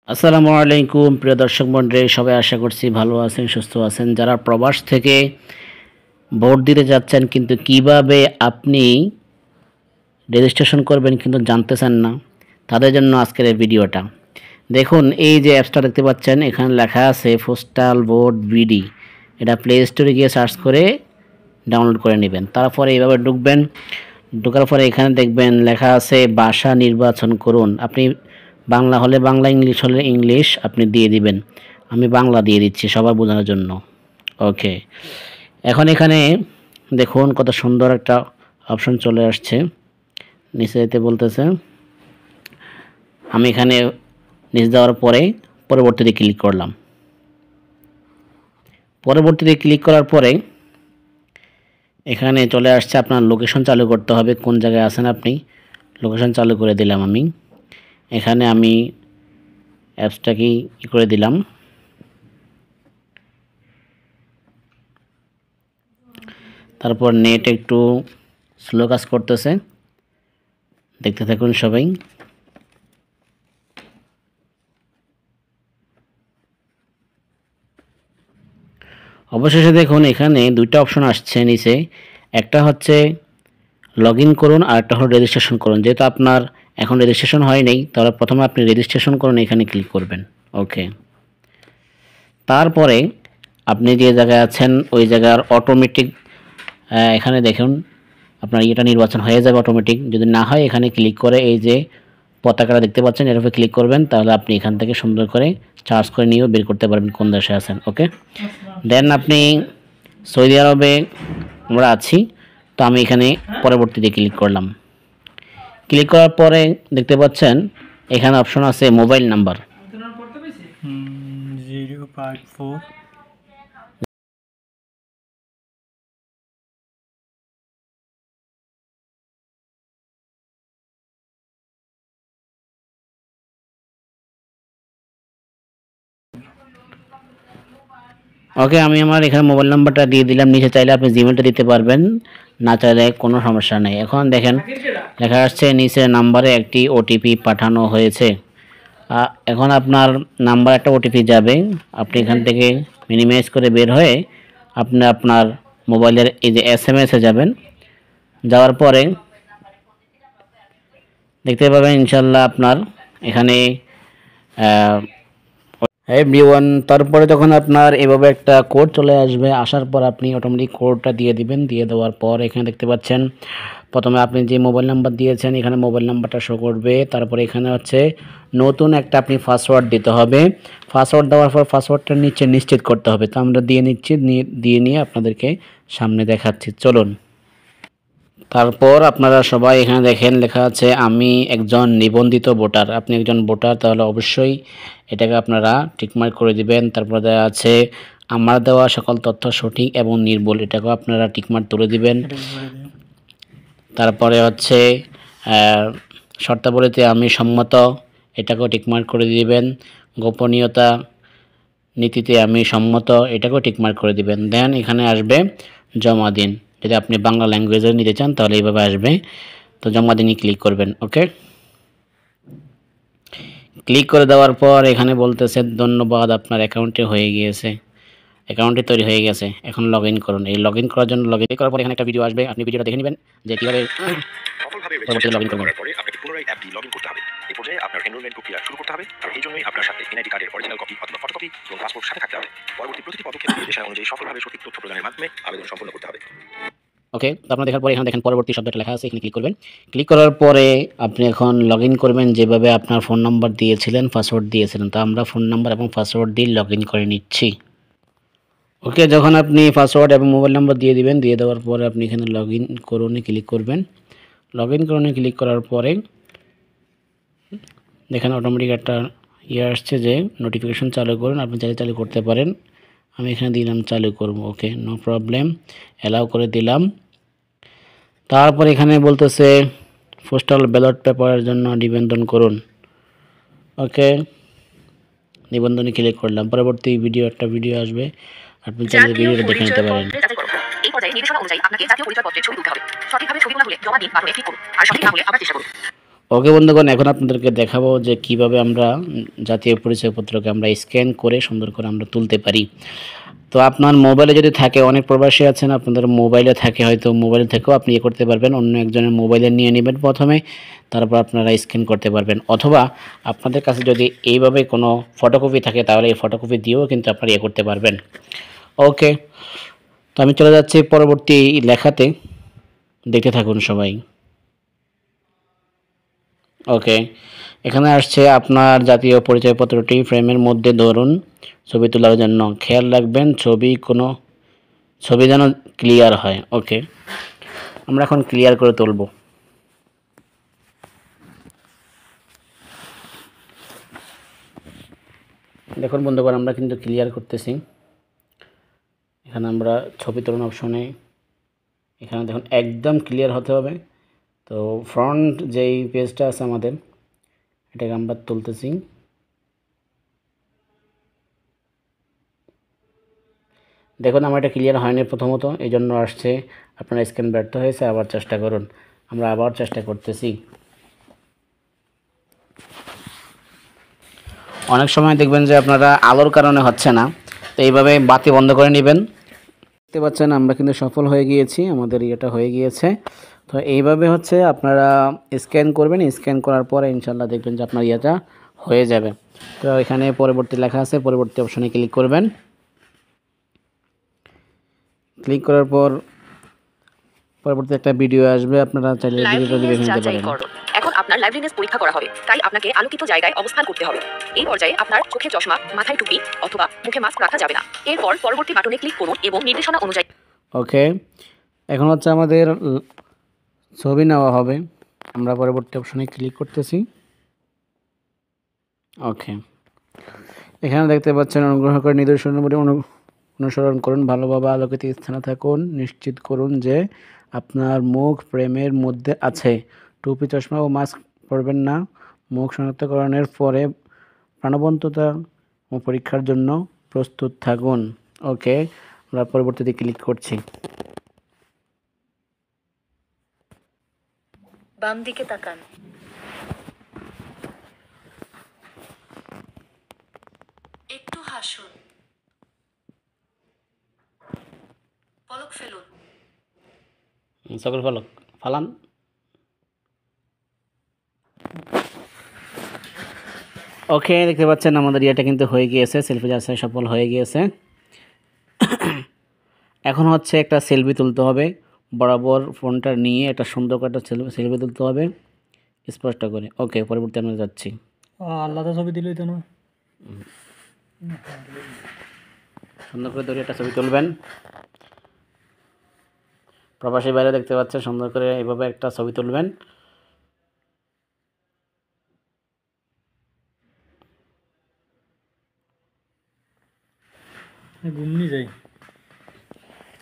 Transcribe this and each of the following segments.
আসসালামু আলাইকুম প্রিয় দর্শক মণ্ডলী, সবাই আশা করছি ভালো আছেন, সুস্থ আছেন। যারা প্রবাস থেকে ভোট দিতে যাচ্ছেন কিন্তু কিভাবে আপনি রেজিস্ট্রেশন করবেন কিন্তু জানতেছেন না, তাদের জন্য আজকের এই ভিডিওটা। দেখুন, এই যে অ্যাপসটা দেখতে পাচ্ছেন, এখানে লেখা আছে পোস্টাল ভোট বিডি। এটা প্লে স্টোরে গিয়ে সার্চ করে ডাউনলোড করে নেবেন। তারপরে এইভাবে ঢুকবেন। ঢোকার পরে এখানে দেখবেন লেখা আছে ভাষা নির্বাচন করুন। আপনি বাংলা হলে বাংলা, ইংলিশ হলে ইংলিশ আপনি দিয়ে দিবেন। আমি বাংলা দিয়ে দিচ্ছি সবার বোঝানোর জন্য। ওকে, এখন এখানে দেখুন কত সুন্দর একটা অপশন চলে আসছে। নিচে যেতে বলতেছে, আমি এখানে নিচে যাওয়ার পরে পরবর্তীতে ক্লিক করলাম। পরবর্তীতে ক্লিক করার পরে এখানে চলে আসছে আপনার লোকেশন চালু করতে হবে, কোন জায়গায় আছেন আপনি। লোকেশন চালু করে দিলাম আমি। এখানে আমি অ্যাপসটাকে করে দিলাম। তারপর নেট একটু স্লো কাজ করতেছে, দেখতে থাকুন সবাই। অবশেষে দেখুন এখানে দুইটা অপশন আসছে নিচে, একটা হচ্ছে লগ ইন করুন আর একটা হলো রেজিস্ট্রেশন করুন। যেহেতু আপনার এখন রেজিস্ট্রেশন হয়নি, তাহলে প্রথমে আপনি রেজিস্ট্রেশন করুন, এখানে ক্লিক করবেন। ওকে, তারপরে আপনি যে জায়গায় আছেন ওই জায়গার অটোমেটিক এখানে দেখুন আপনার এটা নির্বাচন হয়ে যাবে অটোমেটিক। যদি না হয় এখানে ক্লিক করে এই যে পতাকাটা দেখতে পাচ্ছেন এর উপরে ক্লিক করবেন, তাহলে আপনি এখান থেকে সুন্দর করে চার্জ করে নিয়েও বের করতে পারবেন কোন দেশে আছেন। ওকে, দেন আপনি সৌদি আরবে আমরা আছি, তো আমি এখানে পরবর্তীতে ক্লিক করলাম। ক্লিক করার পরে দেখতে পাচ্ছেন এখানে অপশন আছে মোবাইল নাম্বার। 054 ওকে, আমি আমার এখানে মোবাইল নাম্বারটা দিয়ে দিলাম। নিচে চাইলে আপনি জিমেলটা দিতে পারবেন, না চাইলে কোনো সমস্যা নেই। এখন দেখেন লেখা আসছে নিচে নাম্বারে একটি ওটিপি পাঠানো হয়েছে। এখন আপনার নাম্বার একটা ওটিপি যাবে। আপনি এখান থেকে মিনিমাইজ করে বের হয়ে আপনি আপনার মোবাইলের এই যে এসএমএসে যাবেন। যাওয়ার পরে দেখতে পাবেন ইনশাল্লাহ আপনার এখানে এভরিওয়ান, তারপরে যখন আপনার এভাবে একটা কোড চলে আসবে, আসার পর আপনি অটোমেটিক কোডটা দিয়ে দিবেন। দিয়ে দেওয়ার পর এখানে দেখতে পাচ্ছেন প্রথমে আপনি যে মোবাইল নাম্বার দিয়েছেন এখানে মোবাইল নাম্বারটা শো করবে। তারপরে এখানে হচ্ছে নতুন একটা আপনি পাসওয়ার্ড দিতে হবে। পাসওয়ার্ড দেওয়ার পর পাসওয়ার্ডটা নিচে নিশ্চিত করতে হবে। তো আমরা দিয়ে নিচ্ছি, দিয়ে নিয়ে আপনাদেরকে সামনে দেখাচ্ছি, চলুন। তারপর আপনারা সবাই এখানে দেখেন লেখা আছে আমি একজন নিবন্ধিত ভোটার। আপনি একজন ভোটার, তাহলে অবশ্যই এটাকে আপনারা টিকমার্ক করে দিবেন। তারপর দেওয়া আছে আমার দেওয়া সকল তথ্য সঠিক এবং নির্ভুল, এটাকেও আপনারা টিকমার্ক তুলে দিবেন। তারপরে হচ্ছে শর্তাবলীতে আমি সম্মত, এটাকেও টিকমার্ক করে দিবেন। গোপনীয়তা নীতিতে আমি সম্মত, এটাকেও টিকমার্ক করে দিবেন। দেন এখানে আসবে জমা দিন। যদি আপনি বাংলা ল্যাঙ্গুয়েজে নিতে চান তাহলে এইভাবে আসবে, তো জমা দিনই ক্লিক করবেন। ওকে, ক্লিক করে দেওয়ার পর এখানে বলতেছে ধন্যবাদ, আপনার অ্যাকাউন্টে হয়ে গিয়েছে, অ্যাকাউন্টে তৈরি হয়ে গেছে, এখন লগ ইন করুন। এই লগ ইন করার জন্য লগ ইন করার পর এখানে একটা ভিডিও আসবে, আপনি ভিডিওটা দেখে নেবেন যে কীভাবে পরবর্তীতে লগ ইন করবেন। আপনাকে পুনরায় অ্যাপটি লগ ইন করতে হবে। এই পর্যায়ে আপনার এনরোলমেন্ট প্রক্রিয়া শুরু করতে হবে। আর এই জন্যই আপনার সাথে এনআইডি কার্ডের অরিজিনাল কপি অথবা ফটোকপি এবং পাসপোর্ট সাথে থাকতে হবে। পরবর্তী প্রতিটি পদক্ষেপ নির্দেশনা অনুযায়ী সফলভাবে সঠিক তথ্য প্রদানের মাধ্যমে আবেদন সম্পন্ন করতে হবে। ওকে, তো আপনারা দেখার পরে এখানে দেখেন পরবর্তী শব্দটা লেখা আছে, এখানে ক্লিক করবেন। ক্লিক করার পরে আপনি এখন লগ ইন করবেন যেভাবে আপনার ফোন নাম্বার দিয়েছিলেন, পাসওয়ার্ড দিয়েছিলেন। তো আমরা ফোন নাম্বার এবং পাসওয়ার্ড দিয়ে লগ ইন করে নিচ্ছি। ওকে, যখন আপনি পাসওয়ার্ড এবং মোবাইল নাম্বার দিয়ে দিবেন, দিয়ে দেওয়ার পরে আপনি এখানে লগ ইন করুনে ক্লিক করবেন। লগ ইন করুনে ক্লিক করার পরে দেখেন অটোমেটিক একটা আসছে যে নোটিফিকেশন চালু করুন। আপনি চাইলে চালু করতে পারেন, আমি এখানে দিলাম চালু করব। ওকে, নো প্রবলেম, অ্যালাউ করে দিলাম। তারপর এখানে বলতেছে পোস্টাল ব্যালট পেপারের জন্য নিবন্ধন করুন। ওকে, নিবন্ধনে ক্লিক করলাম। পরবর্তী একটা ভিডিও আসবে, আপনি চাইলে ভিডিওটা দেখে নিতে পারেন। এই পর্যায়ে নির্দেশনা অনুযায়ী আপনাকে জাতীয় পরিচয়পত্রের ছবি তুলতে হবে। সঠিকভাবে ছবিগুলো হলে জমা দিন বাটনে ক্লিক করুন, আর সঠিক না হলে আবার চেষ্টা করুন। ওকে বন্ধুগণ, এখন আপনাদেরকে দেখাবো যে কিভাবে আমরা জাতীয় পরিচয়পত্রকে আমরা স্ক্যান করে সুন্দর করে আমরা তুলতে পারি। তো আপনার মোবাইলে যদি থাকে, অনেক প্রবাসী আছেন আপনাদের মোবাইলে থাকে, হয়তো মোবাইল থেকেও আপনি করতে পারবেন, অন্য একজনের মোবাইলে নিয়ে নেবেন প্রথমে, তারপর আপনারা স্ক্যান করতে পারবেন। অথবা আপনাদের কাছে যদি এইভাবে কোনো ফটোকপি থাকে তাহলে এই ফটোকপি দিয়েও কিন্তু আপনারা করতে পারবেন। ওকে, তো আমি চলে যাচ্ছি পরবর্তী লেখাতে, দেখতে থাকুন সবাই। ওকে, এখানে আসছে আপনার জাতীয় পরিচয়পত্রটি ফ্রেমের মধ্যে ধরুন ছবি তোলার জন্য। খেয়াল রাখবেন ছবি যেন ক্লিয়ার হয়। ওকে, আমরা এখন ক্লিয়ার করে তুলব। দেখুন বন্ধুগণ, আমরা কিন্তু ক্লিয়ার করতেছি। এখানে আমরা ছবি তোলার অপশনে এখানে দেখুন একদম ক্লিয়ার হতে হবে। তো ফ্রন্ট যেই পেজটা আছে আমাদের, এটাকে আমরা তুলতেছি। দেখুন আমার এটা ক্লিয়ার হয়নি প্রথমত, এই জন্য আসছে আপনার স্ক্যান ব্যর্থ হয়েছে, আবার চেষ্টা করুন। আমরা আবার চেষ্টা করতেছি। অনেক সময় দেখবেন যে আপনারা আলোর কারণে হচ্ছে না, তো এইভাবে বাতি বন্ধ করে নেবেন। দেখতে পাচ্ছেন আমরা কিন্তু সফল হয়ে গিয়েছি, আমাদের ইয়েটা হয়ে গিয়েছে। তো এইভাবে হচ্ছে আপনারা স্ক্যান করবেন, স্ক্যান করার পরে ইনশাল্লাহ দেখবেন যে আপনার ইয়েটা হয়ে যাবে। তো এখানে পরবর্তী লেখা আছে, পরবর্তী অপশনে ক্লিক করবেন। ক্লিক করার পর পরবর্তী একটা ভিডিও আসবে, আপনারা চাইলে ভিডিওটা দেখে নিতে পারেন। এখন আপনার লাইভলিনেস পরীক্ষা করা হবে, তাই আপনাকে আলোকিত জায়গায় অবস্থান করতে হবে। এই পর্যায়ে আপনার চোখে চশমা, মাথায় টুপি অথবা মুখে মাস্ক রাখা যাবে না। এরপর পরবর্তী বাটনে ক্লিক করুন এবং নির্দেশনা অনুযায়ী। ওকে, এখন হচ্ছে আমাদের ছবি নেওয়া হবে। আমরা পরবর্তী অপশনে ক্লিক করতেছি। ওকে, এখানে দেখতে পাচ্ছেন অনুগ্রহ করে নির্দেশনাবলী অনুসরণ করুন, ভালোভাবে আলোকিত স্থানে থাকুন, নিশ্চিত করুন যে আপনার মুখ ফ্রেমের মধ্যে আছে, টুপি, চশমা ও মাস্ক পরবেন না, মুখ শনাক্তকরণের পরে প্রাণবন্ততা ও পরীক্ষার জন্য প্রস্তুত থাকুন। ওকে, আমরা পরবর্তীতে ক্লিক করছি। বাম দিকে তাকান। একটু হাসুন। পলক ফেলুন। সকল ফলক ফালান। ওকে, দেখতে পাচ্ছেন আমাদের ইয়েটা কিন্তু হয়ে গিয়েছে, সেলফি যাচাই সফল হয়ে গিয়েছে। এখন হচ্ছে একটা সেলফি তুলতে হবে, বরাবর ফোনটা নিয়ে একটা সুন্দর করে একটা সেলফি তুলতে হবে স্পষ্ট করে। ওকে, পরবর্তী আমরা যাচ্ছি। আলাদা ছবি দিলেই তো না, সুন্দর করে ধরে একটা ছবি তুলবেন। প্রবাসী বাইরে দেখতে পাচ্ছেন, সুন্দর করে এইভাবে একটা ছবি তুলবেন। ঘুমনি যাই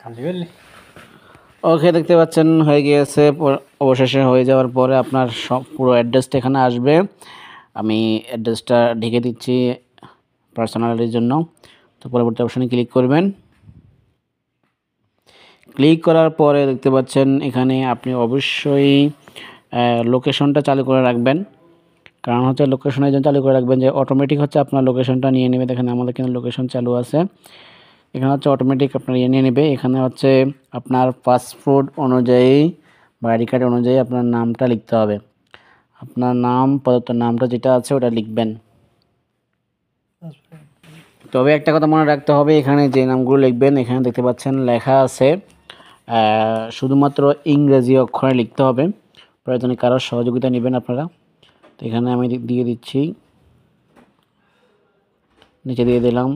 খালি বললি। ওকে, দেখতে পাচ্ছেন হয়ে গিয়েছে। অবশেষে হয়ে যাওয়ার পরে আপনার সব পুরো অ্যাড্রেসটা এখানে আসবে। আমি অ্যাড্রেসটা ঢেকে দিচ্ছি পার্সোনালিটির জন্য। তো পরবর্তী অপশানে ক্লিক করবেন। ক্লিক করার পরে দেখতে পাচ্ছেন এখানে আপনি অবশ্যই লোকেশনটা চালু করে রাখবেন। কারণ হচ্ছে লোকেশনের জন্য চালু করে রাখবেন যে অটোমেটিক হচ্ছে আপনার লোকেশনটা নিয়ে নেবে। দেখেন আমাদের কিন্তু লোকেশন চালু আছে, এখানে হচ্ছে অটোমেটিক আপনার নিয়ে নেবে। এখানে হচ্ছে আপনার পাসপোর্ট অনুযায়ী বা আইডি কার্ড অনুযায়ী আপনার নামটা লিখতে হবে। আপনার নাম, প্রদত্ত নামটা যেটা আছে ওটা লিখবেন। তবে একটা কথা মনে রাখতে হবে, এখানে যে নামগুলো লিখবেন এখানে দেখতে পাচ্ছেন লেখা আছে শুধুমাত্র ইংরেজি অক্ষরে লিখতে হবে। প্রয়োজনে কারোর সহযোগিতা নেবেন আপনারা। তো এখানে আমি দিয়ে দিচ্ছি, নিচে দিয়ে দিলাম,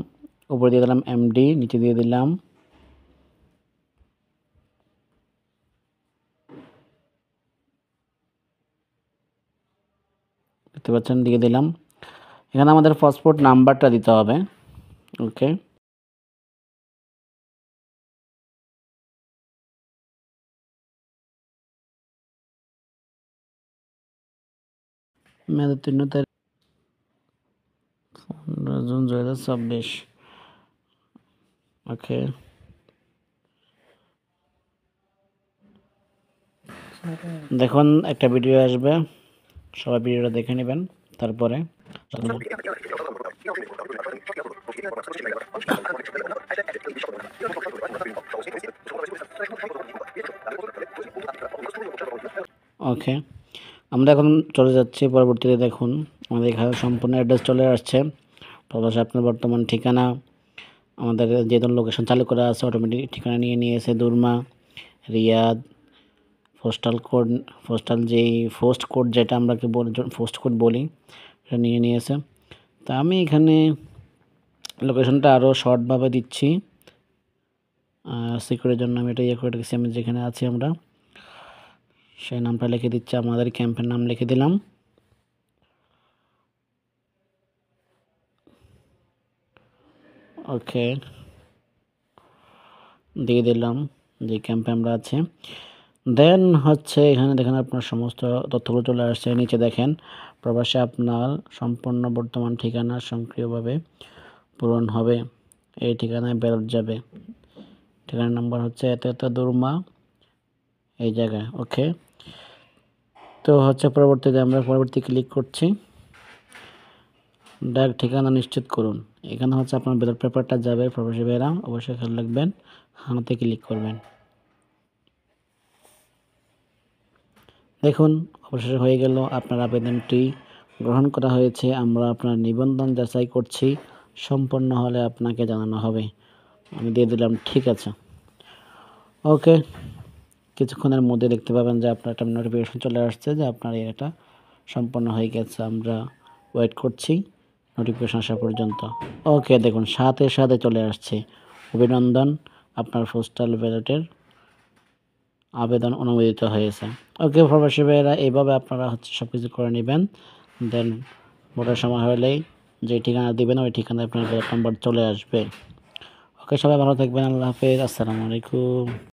উপরে দিয়ে দিলাম এমডি, নিচে দিয়ে দিলাম দেখতে পাচ্ছেন দিয়ে দিলাম। এখানে আমাদের পাসপোর্ট নাম্বারটা দিতে হবে। ওকে, মেয়াদ 3 তারিখ 15 জুন 2026। ওকে, দেখুন একটা ভিডিও আসবে, সবাই ভিডিওটা দেখে নেবেন। তারপরে ওকে, আমরা এখন চলে যাচ্ছি পরবর্তীতে। দেখুন আমাদের এখানে সম্পূর্ণ অ্যাড্রেস চলে আসছে, প্লাস আপনার বর্তমান ঠিকানা, আমাদের যেহেতু লোকেশন চালু করা আছে অটোমেটিক ঠিকানা নিয়ে নিয়েছে দুরমা, রিয়াদ, পোস্টাল কোড, পোস্টাল যেই পোস্ট কোড যেটা আমরা পোস্ট কোড বলি সেটা নিয়ে নিয়েছে। তা আমি এখানে লোকেশনটা আরও শর্টভাবে দিচ্ছি সিকিউরিটির জন্য। আমি এটা ইয়ে করে রেখেছি, আমি যেখানে আছি আমরা সেই নামটা লিখে দিচ্ছি, আমাদের ক্যাম্পের নাম লিখে দিলাম। ওকে, দিয়ে দিলাম যে ক্যাম্পে আমরা আছি। দেন হচ্ছে এখানে দেখেন আপনার সমস্ত তথ্যগুলো চলে আসছে। নিচে দেখেন প্রবাসে আপনার সম্পূর্ণ বর্তমান ঠিকানা সক্রিয়ভাবে পূরণ হবে, এই ঠিকানায় ব্যালট যাবে, ঠিকানার নাম্বার হচ্ছে এত এত দুরমা এই জায়গায়। ওকে, তো হচ্ছে পরবর্তীতে আমরা পরবর্তী ক্লিক করছি। ডাইরেক্ট ঠিকানা নিশ্চিত করুন, এখানে হচ্ছে আপনার ব্যালট পেপারটা যাবে। প্রবাসী ভাইরা অবশ্যই খেয়াল রাখবেন, হাতে ক্লিক করবেন। দেখুন অবশেষে হয়ে গেল, আপনার আবেদনটি গ্রহণ করা হয়েছে। আমরা আপনার নিবন্ধন যাচাই করছি, সম্পন্ন হলে আপনাকে জানানো হবে। আমি দিয়ে দিলাম ঠিক আছে। ওকে, কিছুক্ষণের মধ্যে দেখতে পাবেন যে আপনার একটা নোটিফিকেশন চলে আসছে যে আপনার এটা সম্পন্ন হয়ে গেছে। আমরা ওয়েট করছি নোটিফিকেশন আসা পর্যন্ত। ওকে, দেখুন সাথে সাথে চলে আসছে, অভিনন্দন, আপনার পোস্টাল ব্যালটের আবেদন অনুমোদিত হয়েছে। ওকে প্রবাসী ভাইয়েরা, এইভাবে আপনারা হচ্ছে সব কিছু করে নেবেন। দেন ভোটের সময় হলেই যে ঠিকানা দিবেন ওই ঠিকানায় আপনার ব্যালট নাম্বার চলে আসবে। ওকে, সবাই ভালো থাকবেন, আল্লাহ হাফেজ, আসসালামু আলাইকুম।